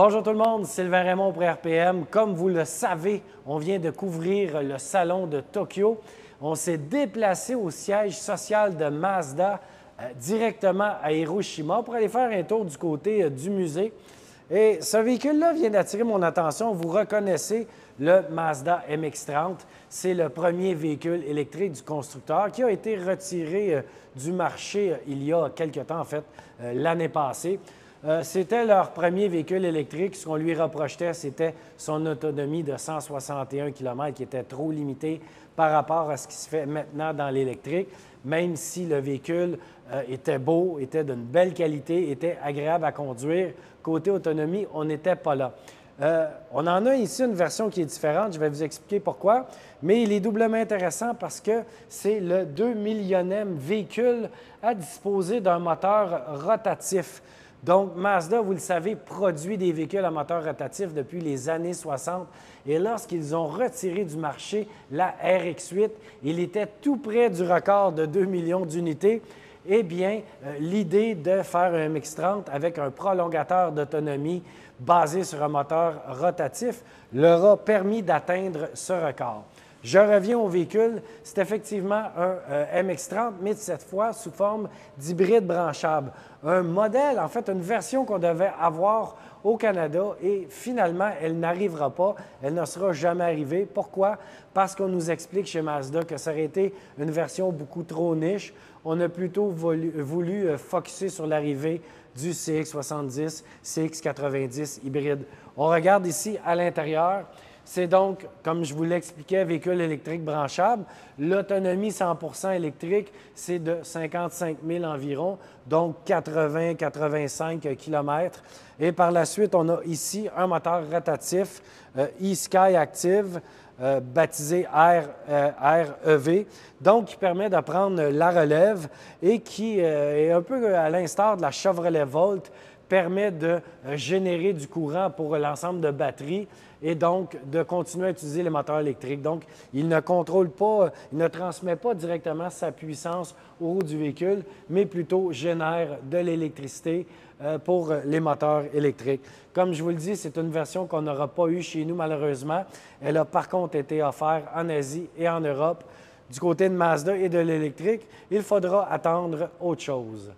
Bonjour tout le monde, Sylvain Raymond pour RPM. Comme vous le savez, on vient de couvrir le salon de Tokyo. On s'est déplacé au siège social de Mazda directement à Hiroshima pour aller faire un tour du côté du musée. Et ce véhicule-là vient d'attirer mon attention. Vous reconnaissez le Mazda MX-30. C'est le premier véhicule électrique du constructeur qui a été retiré du marché il y a quelque temps, en fait, l'année passée. C'était leur premier véhicule électrique. Ce qu'on lui reprochait, c'était son autonomie de 161 km qui était trop limitée par rapport à ce qui se fait maintenant dans l'électrique, même si le véhicule était beau, était d'une belle qualité, était agréable à conduire. Côté autonomie, on n'était pas là. On en a ici une version qui est différente, je vais vous expliquer pourquoi, mais il est doublement intéressant parce que c'est le 2 millionième véhicule à disposer d'un moteur rotatif. Donc, Mazda, vous le savez, produit des véhicules à moteur rotatif depuis les années 60. Et lorsqu'ils ont retiré du marché la RX-8, il était tout près du record de 2 millions d'unités. Eh bien, l'idée de faire un MX-30 avec un prolongateur d'autonomie basé sur un moteur rotatif leur a permis d'atteindre ce record. Je reviens au véhicule. C'est effectivement un MX-30, mais cette fois sous forme d'hybride branchable. Un modèle, en fait, une version qu'on devait avoir au Canada et finalement, elle n'arrivera pas. Elle ne sera jamais arrivée. Pourquoi? Parce qu'on nous explique chez Mazda que ça aurait été une version beaucoup trop niche. On a plutôt voulu focusser sur l'arrivée du CX-70, CX-90 hybride. On regarde ici à l'intérieur. C'est donc, comme je vous l'expliquais, véhicule électrique branchable. L'autonomie 100% électrique, c'est de 55 000 environ, donc 80-85 km. Et par la suite, on a ici un moteur rotatif eSky Active, baptisé REV, donc qui permet de prendre la relève et qui est un peu à l'instar de la Chevrolet Volt, permet de générer du courant pour l'ensemble de batteries et donc de continuer à utiliser les moteurs électriques. Donc, il ne contrôle pas, il ne transmet pas directement sa puissance au haut du véhicule, mais plutôt génère de l'électricité pour les moteurs électriques. Comme je vous le dis, c'est une version qu'on n'aura pas eue chez nous malheureusement. Elle a par contre été offerte en Asie et en Europe. Du côté de Mazda et de l'électrique, il faudra attendre autre chose.